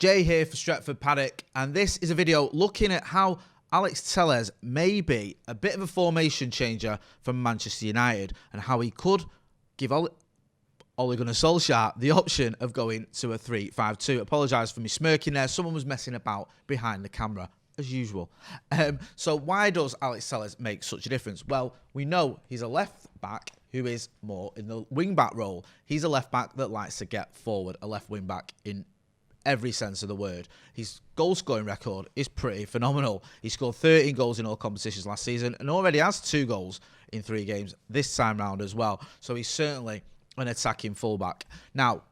Jay here for Stretford, Paddock, and this is a video looking at how Alex Telles may be a bit of a formation changer from Manchester United and how he could give Ole Gunnar Solskjaer the option of going to a 3-5-2. Apologise for me smirking there. Someone was messing about behind the camera, as usual. So why does Alex Telles make such a difference? Well, we know he's a left-back who is more in the wing-back role. He's a left-back that likes to get forward, a left wing-back in every sense of the word. His goal-scoring record is pretty phenomenal. He scored 13 goals in all competitions last season and already has 2 goals in 3 games this time round as well. So he's certainly an attacking fullback. Now,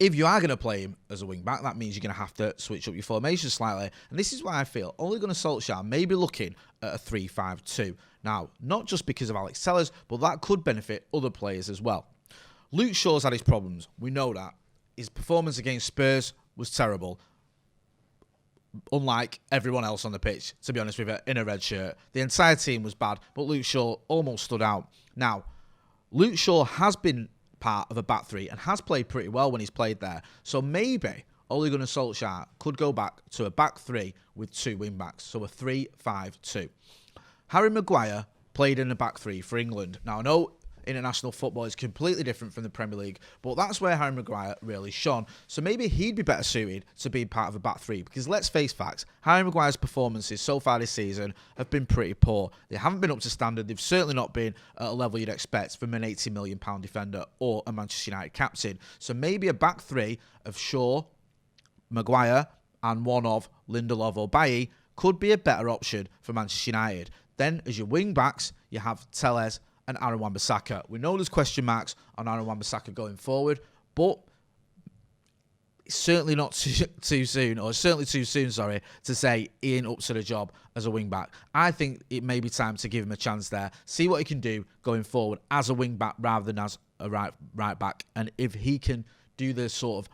if you are going to play him as a wing-back, that means you're going to have to switch up your formation slightly. And this is why I feel Ole Gunnar Solskjaer may be looking at a 3-5-2. Now, not just because of Alex Telles, but that could benefit other players as well. Luke Shaw's had his problems. We know that. His performance against Spurs was terrible. Unlike everyone else on the pitch, to be honest with you, in a red shirt. The entire team was bad, but Luke Shaw almost stood out. Now, Luke Shaw has been part of a back three and has played pretty well when he's played there. So maybe Ole Gunnar Solskjaer could go back to a back three with 2 wing-backs. So a 3-5-2. Harry Maguire played in the back three for England. Now, I know international football is completely different from the Premier League, but that's where Harry Maguire really shone. So maybe he'd be better suited to be part of a back three, because let's face facts, Harry Maguire's performances so far this season have been pretty poor. They haven't been up to standard. They've certainly not been at a level you'd expect from an £80 million defender or a Manchester United captain. So maybe a back three of Shaw, Maguire, and one of Lindelof or Bailly could be a better option for Manchester United. Then as your wing backs, you have Telles and Aaron Wan-Bissaka. We know there's question marks on Aaron Wan-Bissaka going forward, but it's certainly not too soon, or certainly too soon, sorry, to say he ain't up to the job as a wing-back. I think it may be time to give him a chance there, see what he can do going forward as a wing-back rather than as a right-back, and if he can do the sort of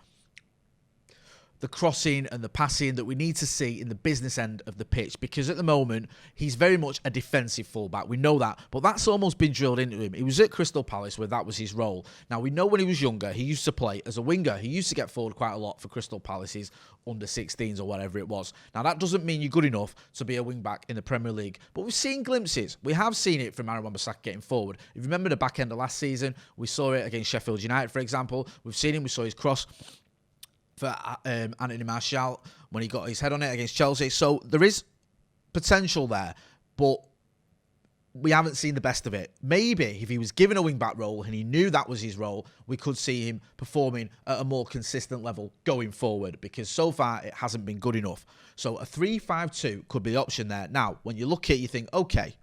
the crossing and the passing that we need to see in the business end of the pitch, because at the moment, he's very much a defensive fullback. We know that, but that's almost been drilled into him. He was at Crystal Palace where that was his role. Now, we know when he was younger, he used to play as a winger. He used to get forward quite a lot for Crystal Palace's under-16s or whatever it was. Now, that doesn't mean you're good enough to be a wing-back in the Premier League, but we've seen glimpses. We have seen it from Aaron Wan-Bissaka getting forward. If you remember the back end of last season, we saw it against Sheffield United, for example. We've seen him, we saw his cross for Anthony Martial when he got his head on it against Chelsea. So there is potential there, but we haven't seen the best of it. Maybe if he was given a wing-back role and he knew that was his role, we could see him performing at a more consistent level going forward, because so far it hasn't been good enough. So a 3-5-2 could be the option there. Now, when you look at it, you think, okay,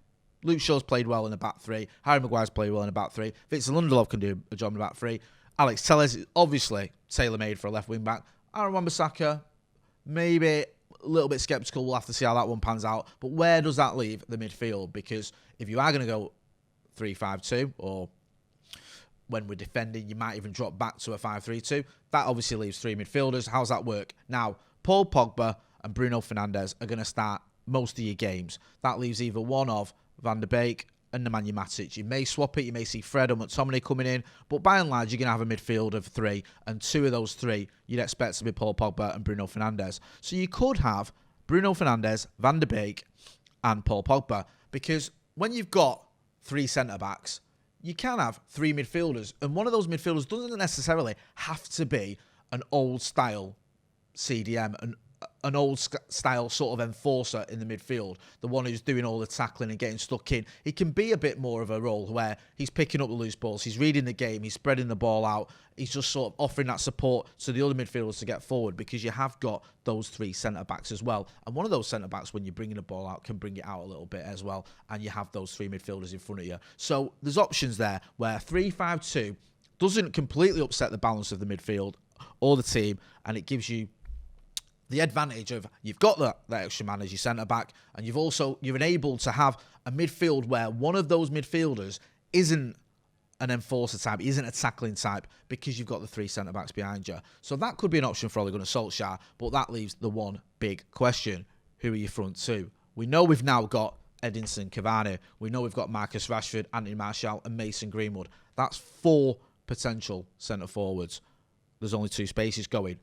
Luke Shaw's played well in the back three. Harry Maguire's played well in the back three. Victor Lindelof can do a job in the back three. Alex Telles is obviously tailor-made for a left wing-back. Aaron Wan-Bissaka, maybe a little bit sceptical. We'll have to see how that one pans out. But where does that leave the midfield? Because if you are going to go 3-5-2, or when we're defending, you might even drop back to a 5-3-2. That obviously leaves 3 midfielders. How's that work? Now, Paul Pogba and Bruno Fernandes are going to start most of your games. That leaves either one of Van der Beek and Nemanja Matic. You may swap it, you may see Fred or McTominay coming in, but by and large, you're going to have a midfield of 3, and 2 of those 3 you'd expect to be Paul Pogba and Bruno Fernandes. So you could have Bruno Fernandes, Van der Beek, and Paul Pogba, because when you've got 3 centre-backs, you can have 3 midfielders, and one of those midfielders doesn't necessarily have to be an old-style CDM, an old-style sort of enforcer in the midfield, the one who's doing all the tackling and getting stuck in. He can be a bit more of a role where he's picking up the loose balls, he's reading the game, he's spreading the ball out, he's just sort of offering that support to the other midfielders to get forward, because you have got those 3 centre-backs as well. And one of those centre-backs, when you're bringing the ball out, can bring it out a little bit as well, and you have those 3 midfielders in front of you. So there's options there where 3-5-2 doesn't completely upset the balance of the midfield or the team, and it gives you the advantage of you've got that extra man as your centre-back, and you're enabled to have a midfield where one of those midfielders isn't an enforcer type, isn't a tackling type, because you've got the 3 centre-backs behind you. So that could be an option for Ole Gunnar Solskjaer, but that leaves the one big question. Who are your front 2? We know we've now got Edinson Cavani. We know we've got Marcus Rashford, Anthony Martial, and Mason Greenwood. That's 4 potential centre-forwards. There's only 2 spaces going.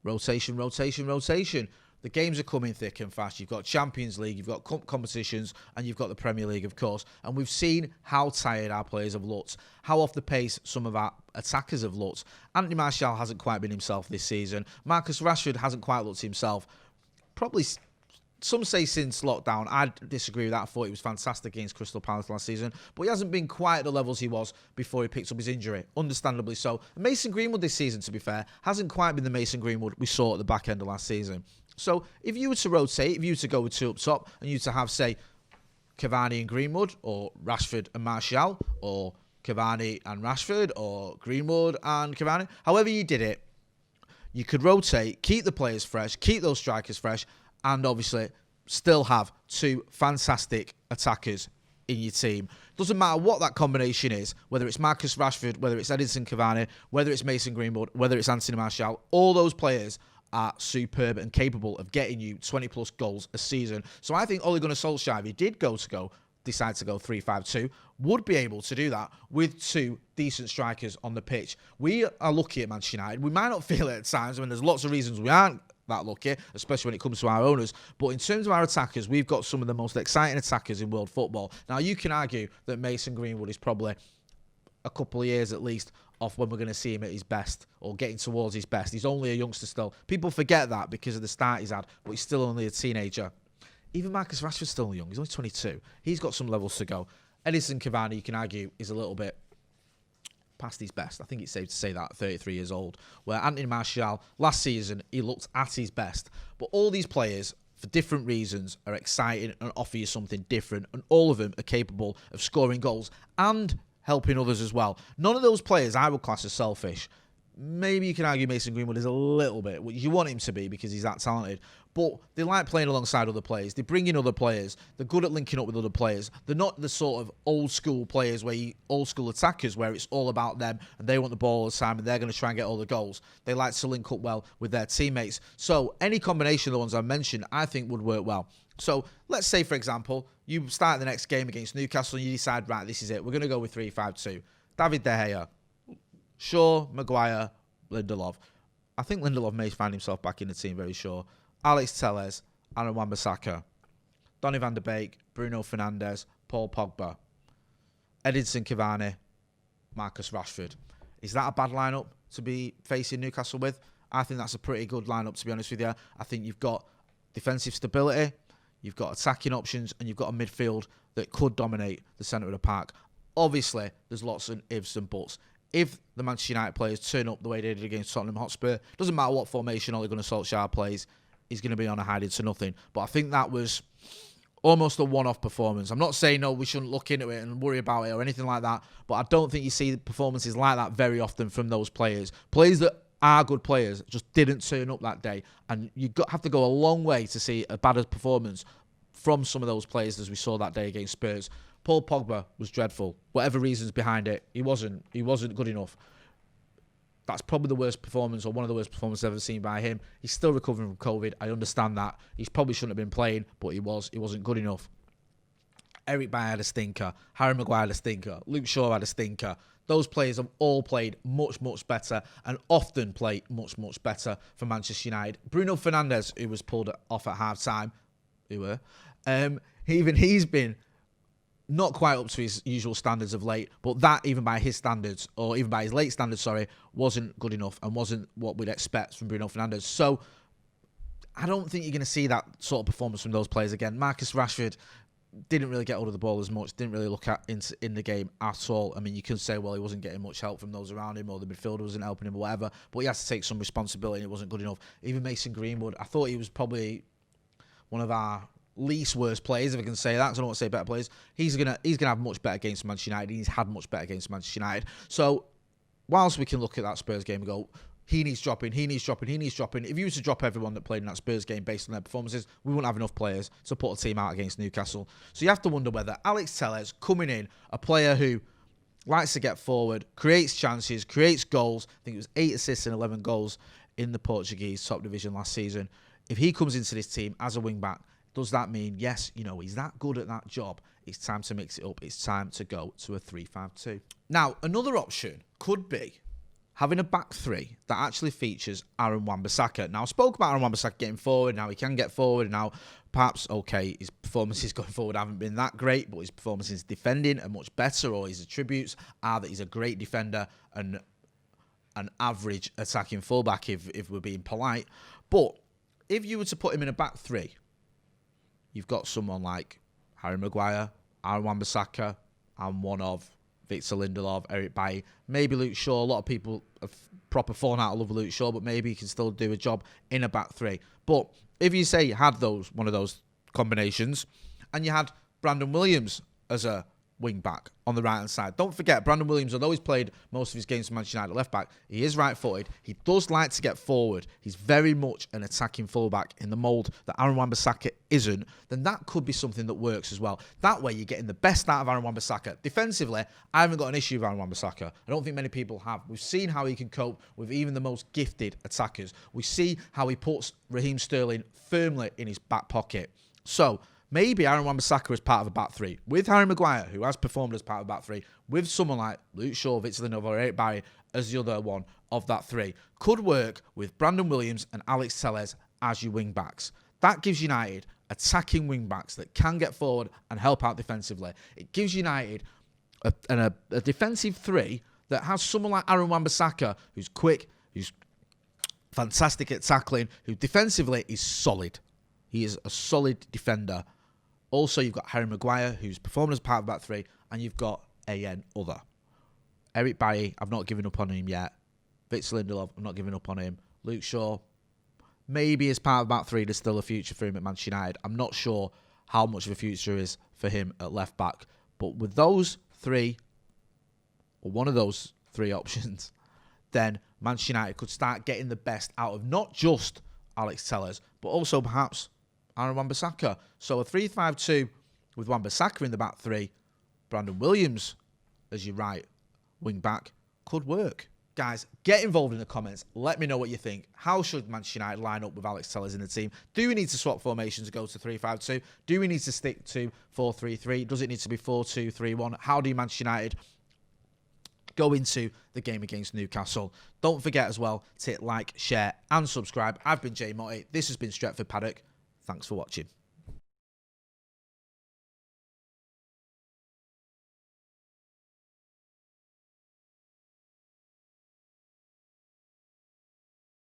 rotation, rotation, rotation. The games are coming thick and fast. You've got Champions League, you've got cup competitions, and you've got the Premier League, of course. And we've seen how tired our players have looked, how off the pace some of our attackers have looked. Anthony Martial hasn't quite been himself this season. Marcus Rashford hasn't quite looked himself. Probably, some say since lockdown. I disagree with that. I thought he was fantastic against Crystal Palace last season. But he hasn't been quite at the levels he was before he picked up his injury. Understandably so. Mason Greenwood this season, to be fair, hasn't quite been the Mason Greenwood we saw at the back end of last season. So if you were to rotate, if you were to go with two up top, and you were to have, say, Cavani and Greenwood, or Rashford and Martial, or Cavani and Rashford, or Greenwood and Cavani, however you did it, you could rotate, keep the players fresh, keep those strikers fresh, and obviously still have two fantastic attackers in your team. Doesn't matter what that combination is, whether it's Marcus Rashford, whether it's Edinson Cavani, whether it's Mason Greenwood, whether it's Anthony Martial, all those players are superb and capable of getting you 20 plus goals a season. So I think Ole Gunnar Solskjaer, if he did decide to go 3-5-2, would be able to do that with two decent strikers on the pitch. We are lucky at Manchester United. We might not feel it at times. I mean, there's lots of reasons we aren't that lucky, especially when it comes to our owners. But in terms of our attackers, we've got some of the most exciting attackers in world football. Now, you can argue that Mason Greenwood is probably a couple of years at least off when we're going to see him at his best or getting towards his best. He's only a youngster still. People forget that because of the start he's had, but he's still only a teenager. Even Marcus Rashford's still young. He's only 22. He's got some levels to go. Edinson Cavani, you can argue, is a little bit past his best. I think it's safe to say that, 33 years old. Where Anthony Martial, last season, he looked at his best. But all these players, for different reasons, are exciting and offer you something different. And all of them are capable of scoring goals and helping others as well. None of those players I would class as selfish. Maybe you can argue Mason Greenwood is a little bit, which you want him to be because he's that talented. But they like playing alongside other players. They bring in other players. They're good at linking up with other players. They're not the sort of old school players old school attackers where it's all about them and they want the ball all the time and they're going to try and get all the goals. They like to link up well with their teammates. So any combination of the ones I mentioned, I think would work well. So let's say, for example, you start the next game against Newcastle and you decide, right, this is it. We're going to go with 3-5-2. David De Gea, Shaw, Maguire, Lindelof. I think Lindelof may find himself back in the team, very sure. Alex Telles, Aaron Wan-Bissaka, Donny van de Beek, Bruno Fernandes, Paul Pogba, Edinson Cavani, Marcus Rashford. Is that a bad lineup to be facing Newcastle with? I think that's a pretty good lineup, to be honest with you. I think you've got defensive stability, you've got attacking options, and you've got a midfield that could dominate the centre of the park. Obviously, there's lots of ifs and buts. If the Manchester United players turn up the way they did against Tottenham Hotspur, doesn't matter what formation Ole Gunnar Solskjaer plays, he's going to be on a hiding to nothing. But I think that was almost a one-off performance. I'm not saying, no, we shouldn't look into it and worry about it or anything like that, but I don't think you see performances like that very often from those players. Players that are good players just didn't turn up that day, and you have to go a long way to see a bad performance from some of those players as we saw that day against Spurs. Paul Pogba was dreadful. Whatever reasons behind it, he wasn't good enough. That's probably the worst performance or one of the worst performances I've ever seen by him. He's still recovering from COVID. I understand that. He probably shouldn't have been playing, but he wasn't good enough. Eric Bailly had a stinker. Harry Maguire had a stinker. Luke Shaw had a stinker. Those players have all played much, much better and often play much, much better for Manchester United. Bruno Fernandes, who was pulled off at half-time, even he's been not quite up to his usual standards of late, but that, even by his standards, or even by his late standards, wasn't good enough and wasn't what we'd expect from Bruno Fernandes. So I don't think you're going to see that sort of performance from those players again. Marcus Rashford didn't really get hold of the ball as much, didn't really look in the game at all. I mean, you could say, well, he wasn't getting much help from those around him or the midfielder wasn't helping him or whatever, but he has to take some responsibility and it wasn't good enough. Even Mason Greenwood, I thought he was probably one of our least worst players, if I can say that, because I don't want to say better players. He's gonna have much better against Manchester United. He's had much better against Manchester United. So whilst we can look at that Spurs game and go, he needs dropping. If you were to drop everyone that played in that Spurs game based on their performances, we wouldn't have enough players to put a team out against Newcastle. So you have to wonder whether Alex Telles coming in, a player who likes to get forward, creates chances, creates goals. I think it was 8 assists and 11 goals in the Portuguese top division last season. If he comes into this team as a wing-back, does that mean, yes, he's that good at that job? It's time to mix it up. It's time to go to a 3-5-2. Now, another option could be having a back three that actually features Aaron Wan-Bissaka. Now, I spoke about Aaron Wan-Bissaka getting forward, now he can get forward, and now perhaps, okay, his performances going forward haven't been that great, but his performances defending are much better, or his attributes are that he's a great defender and an average attacking fullback, if we're being polite. But if you were to put him in a back three, you've got someone like Harry Maguire, Aaron Wan-Bissaka, and one of Victor Lindelof, Eric Bailly, maybe Luke Shaw. A lot of people have proper fallen out of love with Luke Shaw, but maybe he can still do a job in a back three. But if you say you had one of those combinations, and you had Brandon Williams as a wing back on the right hand side. Don't forget, Brandon Williams, although he's played most of his games for Manchester United left back, he is right footed. He does like to get forward. He's very much an attacking fullback in the mould that Aaron Wan-Bissaka isn't. Then that could be something that works as well. That way you're getting the best out of Aaron Wan-Bissaka. Defensively, I haven't got an issue with Aaron Wan-Bissaka. I don't think many people have. We've seen how he can cope with even the most gifted attackers. We see how he puts Raheem Sterling firmly in his back pocket. So maybe Aaron Wan-Bissaka is part of a back three with Harry Maguire, who has performed as part of a back three, with someone like Luke Shaw, Victor Lindelof, or Eric Bailly as the other one of that three. Could work with Brandon Williams and Alex Telles as your wing backs. That gives United attacking wing backs that can get forward and help out defensively. It gives United a defensive three that has someone like Aaron Wan-Bissaka, who's quick, who's fantastic at tackling, who defensively is solid. He is a solid defender. Also, you've got Harry Maguire, who's performed as part of back three, and you've got other. Eric Bailly, I've not given up on him yet. Victor Lindelof, I'm not giving up on him. Luke Shaw, maybe as part of back three, there's still a future for him at Manchester United. I'm not sure how much of a future is for him at left back. But with those three, or one of those three options, then Manchester United could start getting the best out of not just Alex Telles, but also perhaps Aaron Wan-Bissaka. So a 3-5-2 with Wan-Bissaka in the back three, Brandon Williams as your right wing back could work. Guys, get involved in the comments. Let me know what you think. How should Manchester United line up with Alex Telles in the team? Do we need to swap formations and go to 3-5-2? Do we need to stick to 4-3-3? Does it need to be 4-2-3-1? How do Manchester United go into the game against Newcastle? Don't forget as well to hit like, share and subscribe. I've been Jay Motty. This has been Stretford Paddock. Thanks for watching.